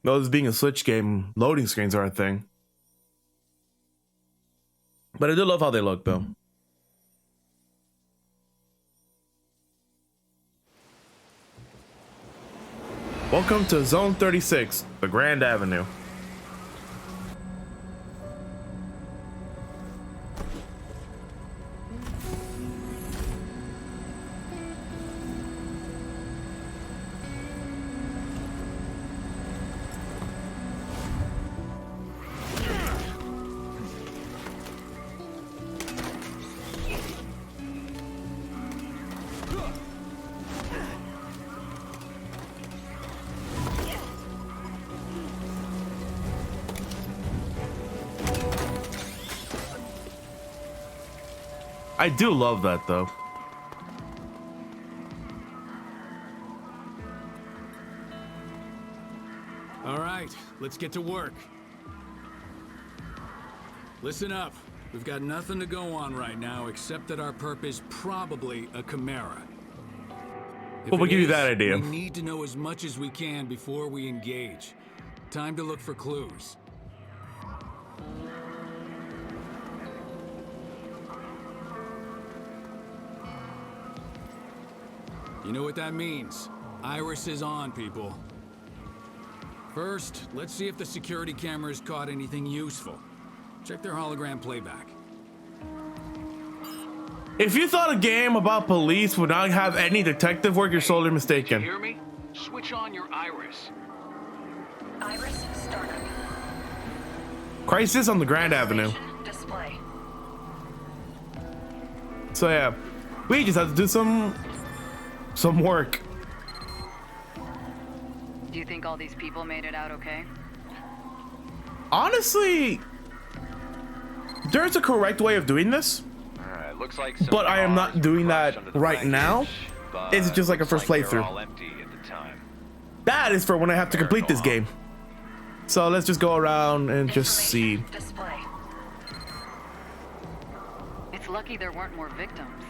No, this being a Switch game, loading screens are a thing. But I do love how they look, though. Welcome to Zone 36, the Grand Avenue. I do love that, though. All right, let's get to work. Listen up. We've got nothing to go on right now except that our perp is probably a chimera. Well, we'll give you that idea. We need to know as much as we can before we engage. Time to look for clues. You know what that means? Iris is on, people. First, let's see if the security cameras caught anything useful. Check their hologram playback. If you thought a game about police would not have any detective work, you're sorely mistaken. Did you hear me? Switch on your Iris. Iris startup. Crisis on the Grand Avenue. Display. So yeah, we just have to do some work. Do you think all these people made it out okay? Honestly, there's a correct way of doing this, Looks like but I am not doing that right now. It's just like a first playthrough. That is for when I have to complete this game. So let's just go around and just see. Display. It's lucky there weren't more victims.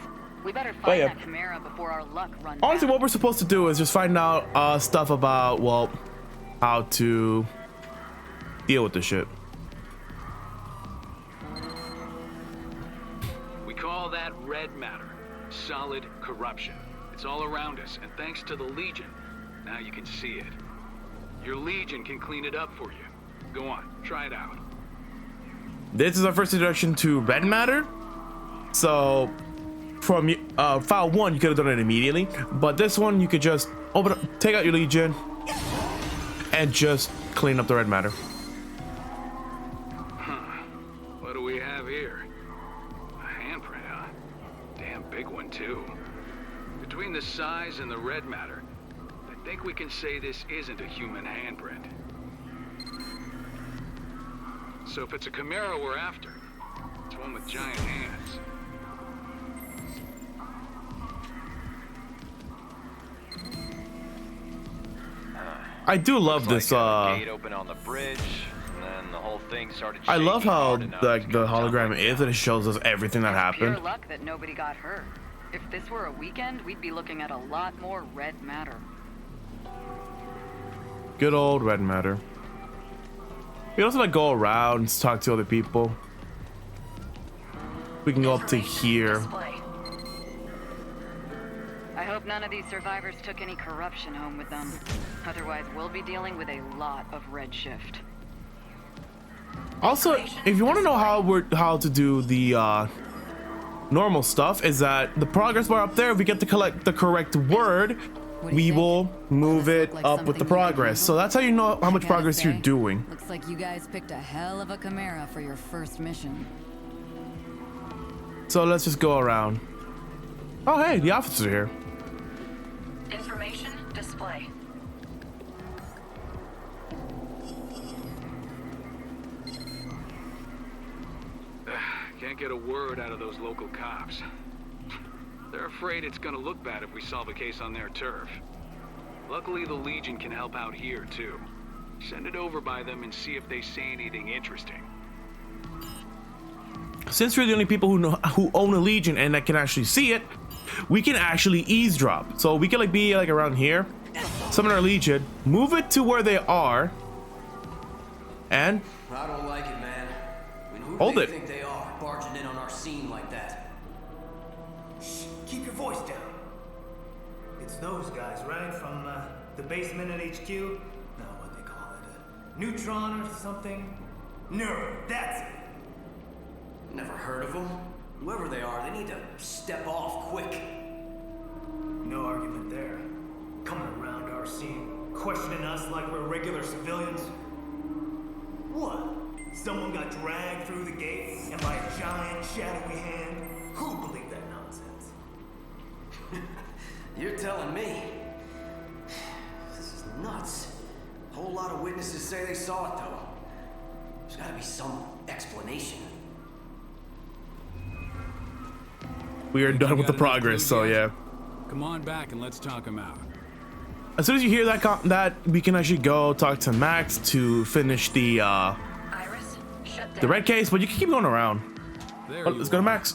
We better find that chimera before our luck runs out. Honestly, what we're supposed to do is just find out stuff about, well, how to deal with this shit. We call that red matter. Solid corruption. It's all around us, and thanks to the Legion, now you can see it. Your Legion can clean it up for you. Go on, try it out. This is our first introduction to red matter. So from file 1, you could have done it immediately, but this one you could just open up, take out your Legion, and just clean up the red matter. What do we have here? A handprint, huh? Damn big one, too. Between the size and the red matter, I think we can say this isn't a human handprint. So if it's a chimera we're after, it's one with giant hands. I do love this. Gate open on the bridge, and then the whole thing started I love shaking how hard enough like to the go down hologram like is, that. and it shows us everything that happened. Pure luck that nobody got hurt. If this were a weekend, we'd be looking at a lot more red matter. Good old red matter. We also like go around and talk to other people. We can go up to here. Display. I hope none of these survivors took any corruption home with them. Otherwise, we'll be dealing with a lot of red shift. Also, if you want to know how to do the normal stuff, is that the progress bar up there, if we get to collect the correct word, we will move it up with the progress. So that's how you know how much progress you're doing. Looks like you guys picked a hell of a chimera for your first mission. So let's just go around. Oh hey, the officers are here. Information display. Can't get a word out of those local cops. They're afraid it's gonna look bad if we solve a case on their turf. Luckily, the Legion can help out here, too. Send it over by them and see if they say anything interesting. Since we're the only people who own a Legion and that can actually see it, we can actually eavesdrop. So we can like be like around here. summon our Legion, move it to where they are, and I don't like it, man. I mean, who hold do they it. think they are, barging in on our scene like that? Shh, keep your voice down. It's those guys, right? From the basement at HQ? No, what they call it? Neutron or something? Neuro, that's it. Never heard of them? Whoever they are, they need to step off quick. No argument there. Coming around our scene, questioning us like we're regular civilians. What? Someone got dragged through the gate and by a giant shadowy hand? Who believed that nonsense? You're telling me? This is nuts. A whole lot of witnesses say they saw it, though. There's gotta be some explanation. We are done with the progress, so yeah. Come on back and let's talk him out. As soon as you hear that we can actually go talk to Max to finish the Iris, shut down. the red case, but you can keep going around. There Oh, you let's go to are. Max.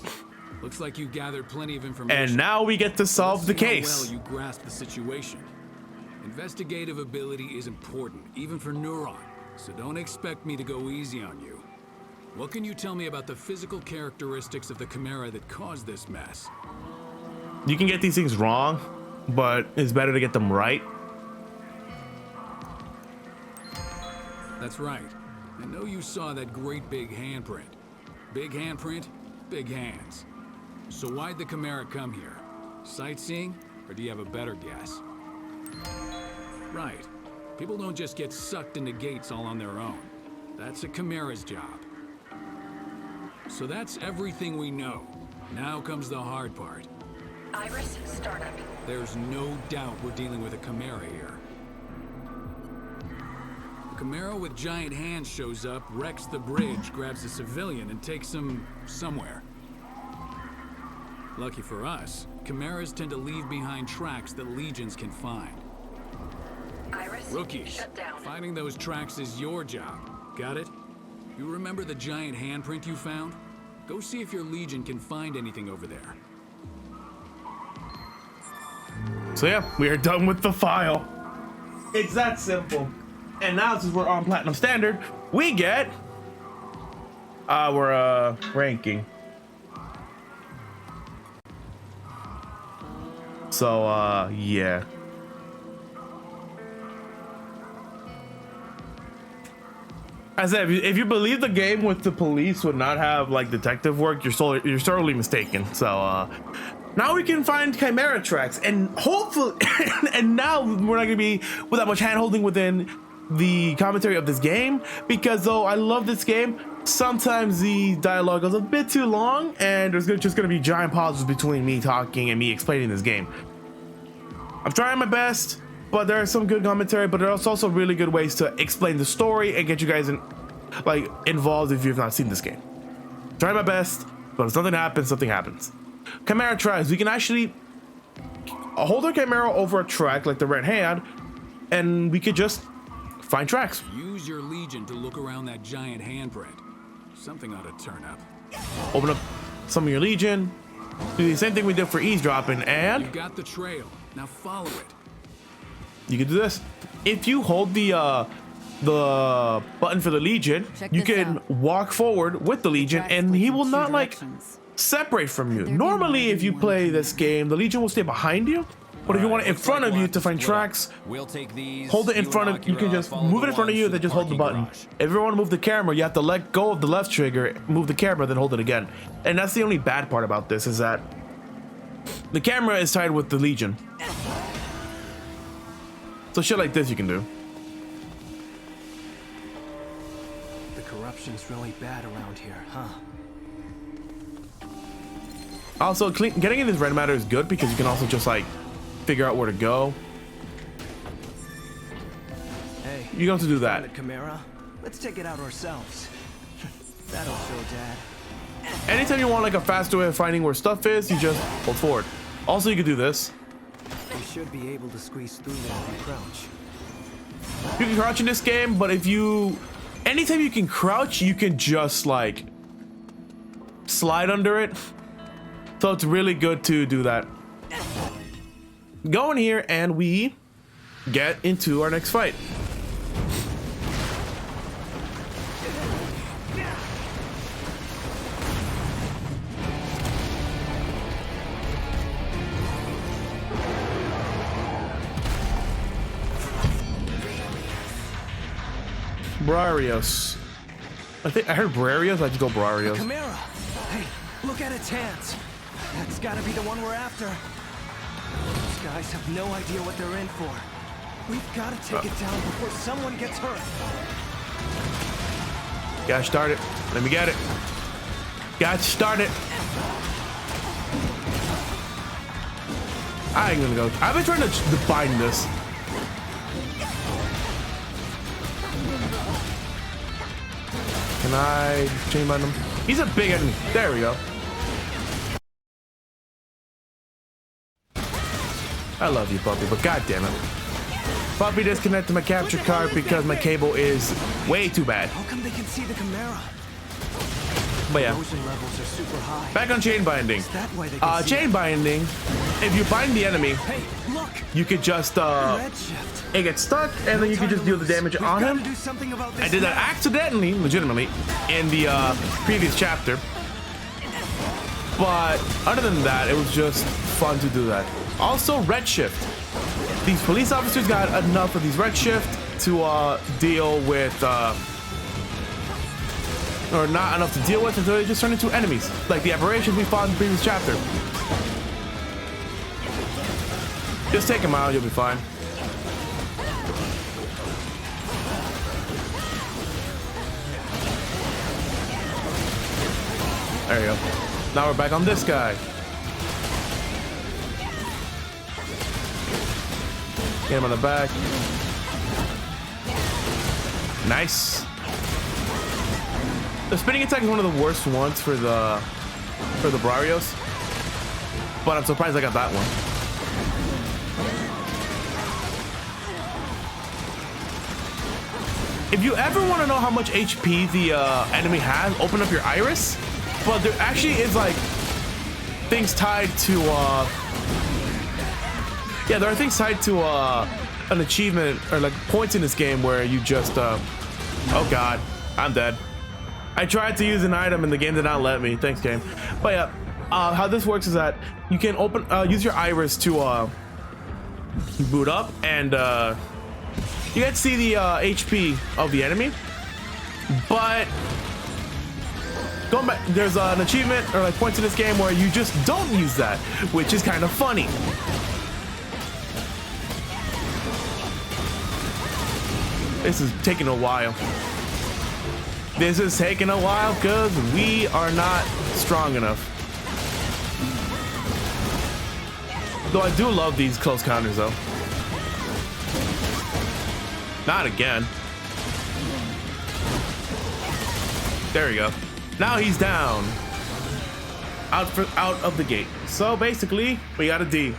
Looks like you gathered plenty of information. And now we get to solve the Let's see how case. well you grasp the situation. Investigative ability is important, even for Neuron, so don't expect me to go easy on you. What can you tell me about the physical characteristics of the Chimera that caused this mess? You can get these things wrong, but it's better to get them right. That's right. I know you saw that great big handprint. Big handprint, big hands. So why'd the Chimera come here? Sightseeing, or do you have a better guess? Right. People don't just get sucked into gates all on their own. That's a Chimera's job. So that's everything we know. Now comes the hard part. Iris, startup. There's no doubt we're dealing with a Chimera here. A Chimera with giant hands shows up, wrecks the bridge, grabs a civilian, and takes him somewhere. Lucky for us, Chimeras tend to leave behind tracks that legions can find. Iris, Rookies, shut down. finding those tracks is your job. Got it? You remember the giant handprint you found? Go see if your legion can find anything over there. So yeah, we are done with the file. It's that simple. And now since we're on Platinum Standard, we get our ranking. So yeah. I said, if you believe the game with the police would not have like detective work, you're sorely mistaken. So now we can find Chimera tracks, and hopefully, and now we're not gonna be with that much hand-holding within the commentary of this game, because though I love this game, sometimes the dialogue goes a bit too long, and there's just gonna be giant pauses between me talking and me explaining this game. I'm trying my best, but there are some good commentary, but there's also really good ways to explain the story and get you guys involved if you've not seen this game. Try my best, but if something happens, something happens. Chimera tracks. We can actually hold our Chimera over a track like the red hand, and we could just find tracks. Use your legion to look around that giant handprint. Something ought to turn up. Open up some of your legion. Do the same thing we did for eavesdropping, and You got the trail. Now follow it. you can do this. If you hold the button for the legion, Check you this can out. walk forward with the legion, Tracks and point he in will two not like directions. separate from you. There be Normally, more if you than play one this game, the legion will stay behind you. But if you want it in front of you to find tracks, We'll take these. hold it in front of you. Can just move it in front of you, then just hold the button. If you want to move the camera, you have to let go of the left trigger, move the camera, then hold it again. And that's the only bad part about this, is that the camera is tied with the legion. So shit like this you can do. The corruption's really bad around here, huh? Also, getting in this red matter is good because you can also just like figure out where to go. Hey, You don't have to do found that. the Chimera? Let's take it out ourselves. That'll show Dad. Anytime you want like a faster way of finding where stuff is, you just hold forward. Also, you can do this. We should be able to squeeze through there if we crouch. You can crouch in this game, but anytime you can crouch, you can just like slide under it. So it's really good to do that. Go in here and we get into our next fight. Brarios. I think I heard Brarios. I just go Brarios. Chimera! Hey, look at its hands. That's gotta be the one we're after. Those guys have no idea what they're in for. We've gotta take it down before someone gets hurt. Gotta start it. Let me get it. Gotta start it. I ain't gonna go. I've been trying to bind this. Can I chain bind him? He's a big enemy. There we go. I love you, Puppy, but god damn it. Puppy disconnected my capture card because my cable is way too bad. How come they can see the Chimera? But yeah. Corrosion levels are super high. Back on chain binding. Is that why they can see Chain it? binding, if you bind the enemy, Hey, look! you could just Redshift. it gets stuck and then you can just deal the damage We've on gotta him. do something about this I did that now. accidentally, legitimately, in the previous chapter. But other than that, it was just fun to do that. Also, Redshift. These police officers got enough of these Redshift to deal with, or not enough to deal with until they just turn into enemies, like the aberrations we fought in the previous chapter. Just take them out, you'll be fine. There you go. Now we're back on this guy. Get him on the back. Nice. The spinning attack is one of the worst ones for the Brarios, but I'm surprised I got that one. If you ever want to know how much HP the enemy has, open up your iris. But there actually is like things tied to yeah, there are things tied to an achievement or like points in this game where you just oh god, I'm dead. I tried to use an item and the game did not let me. Thanks, game. But yeah, how this works is that you can open use your iris to boot up and you get to see the HP of the enemy. But going back, there's an achievement or like points in this game where you just don't use that, which is kind of funny. This is taking a while. This is taking a while because we are not strong enough. Though I do love these close counters though. Not again. There we go. Now he's down. Out of the gate. So basically, we got a D.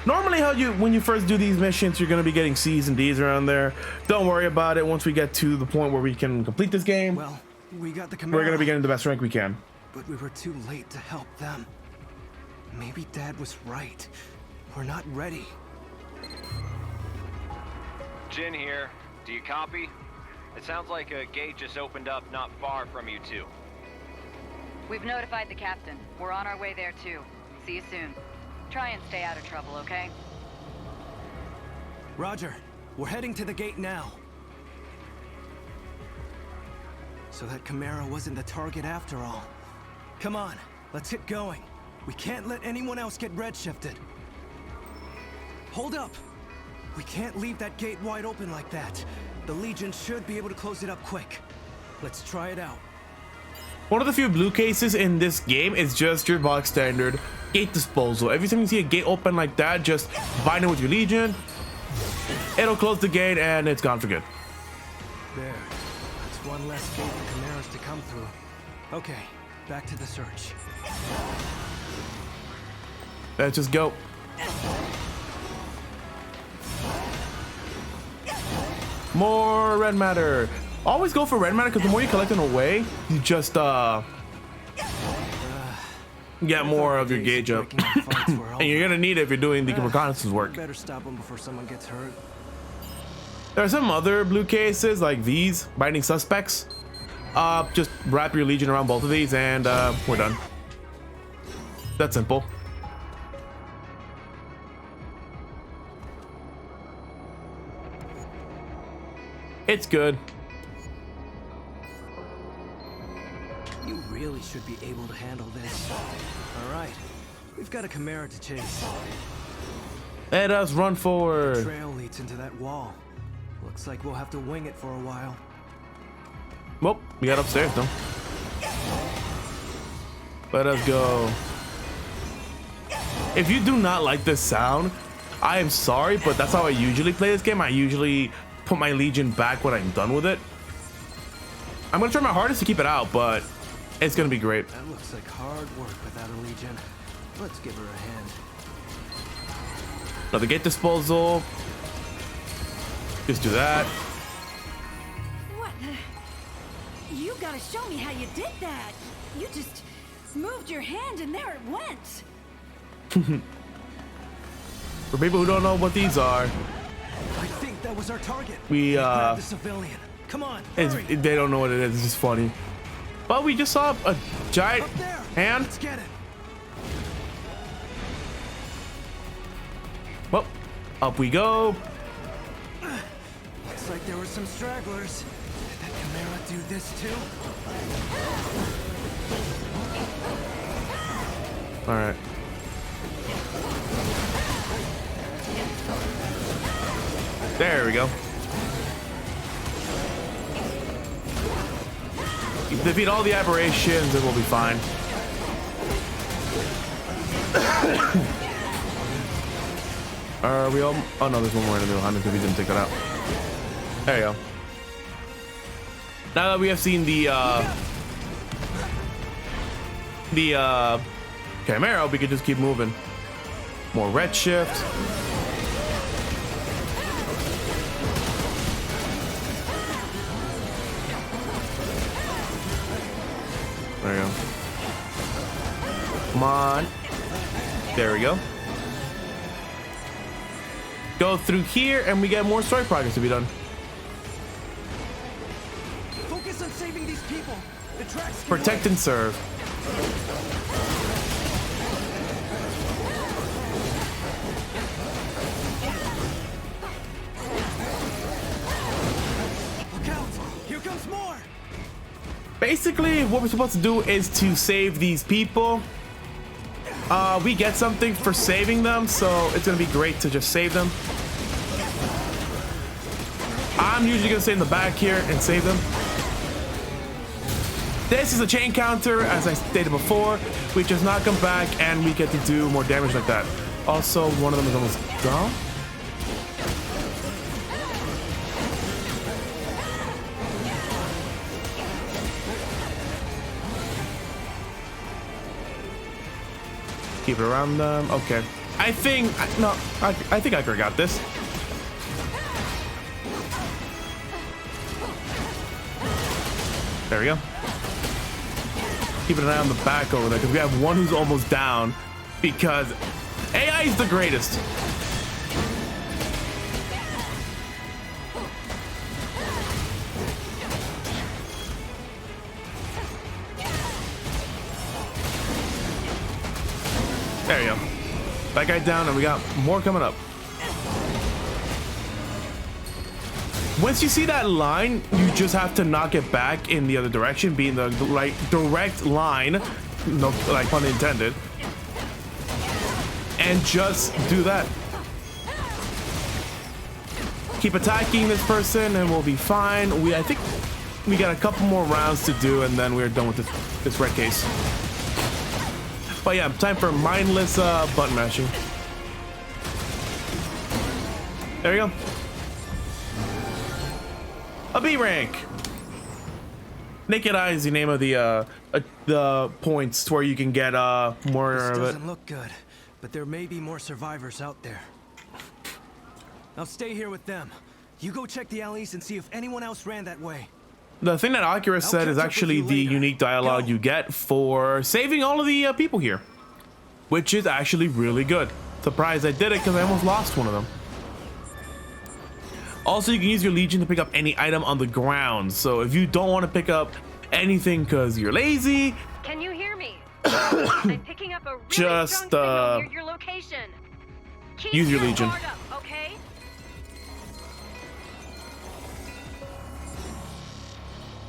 Normally when you first do these missions, you're gonna be getting C's and D's around there. Don't worry about it. Once we get to the point where we can complete this game, Well, we got the Chimera, we're gonna be getting the best rank we can. but we were too late to help them. Maybe Dad was right. We're not ready. Jin here. Do you copy? It sounds like a gate just opened up not far from you two. We've notified the captain. We're on our way there too. See you soon. Try and stay out of trouble, okay? Roger. We're heading to the gate now. So that Chimera wasn't the target after all. Come on, let's get going. We can't let anyone else get redshifted. Hold up! We can't leave that gate wide open like that. The Legion should be able to close it up quick. Let's try it out. One of the few blue cases in this game is just your box standard gate disposal. Every time you see a gate open like that, just bind it with your Legion. It'll close the gate and it's gone for good. There. That's one less gate for Chimeras to come through. Okay, back to the search. Let's just go. More red matter. Always go for red matter because the more you collect in a way, you just get more of your gauge up. And you're gonna need it if you're doing the reconnaissance work. Better stop them before someone gets hurt. There are some other blue cases like these, binding suspects. Just wrap your Legion around both of these and we're done. That's simple. It's good. You really should be able to handle this. All right, we've got a Chimera to chase. Let us run forward. Trail leads into that wall. Looks like we'll have to wing it for a while. Well, we got upstairs though. Let us go. If you do not like this sound, I am sorry, but that's how I usually play this game. I usually put my Legion back when I'm done with it. I'm gonna try my hardest to keep it out, but it's gonna be great. That looks like hard work without a Legion. Let's give her a hand. Another gate disposal. Just do that. What? You gotta show me how you did that. You just moved your hand and there it went. For people who don't know what these are, I think that was our target. we Grab the civilian. Come on, hurry. they don't know what it is. It's just funny. But we just saw a giant Up there. hand. Let's get it. Well, up we go. Looks like there were some stragglers. Did that Chimera do this too? All right. There we go. Defeat all the aberrations and we'll be fine. Are we all? Oh no, there's one more enemy behind us if we didn't take that out. There you go. Now that we have seen the Chimera, we can just keep moving. More redshift. There you go. Come on. There we go. Go through here and we get more story progress to be done. Focus on saving these people. The tracks can Protect wait. and serve. Look out! Here comes more. Basically, what we're supposed to do is to save these people. We get something for saving them, so it's gonna be great to just save them. I'm usually gonna stay in the back here and save them. This is a chain counter, as I stated before. We just knock them back and we get to do more damage like that. Also, one of them is almost gone. Keep it around them. Okay. I think I think I could've got this. There we go. Keep an eye on the back over there because we have one who's almost down because AI is the greatest. There you go. That guy down, and we got more coming up. Once you see that line, you just have to knock it back in the other direction, being the right direct line, no, like pun intended, and just do that. Keep attacking this person, and we'll be fine. I think we got a couple more rounds to do, and then we're done with this red case. But yeah, time for mindless button mashing. There you go. A B rank. Naked Eye is the name of the points to where you can get more This of it. doesn't look good, but there may be more survivors out there. I'll stay here with them. You go check the alleys and see if anyone else ran that way. The thing that Akira said is catch up with actually you the later. unique dialogue Go. you get for saving all of the people here, which is actually really good. Surprised I did it because I almost lost one of them. Also, you can use your Legion to pick up any item on the ground. So if you don't want to pick up anything because you're lazy, Can you hear me? I'm picking up a really Just, strong signal near your location. Keep use your Legion. guard up, okay?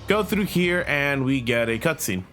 Go through here and we get a cutscene.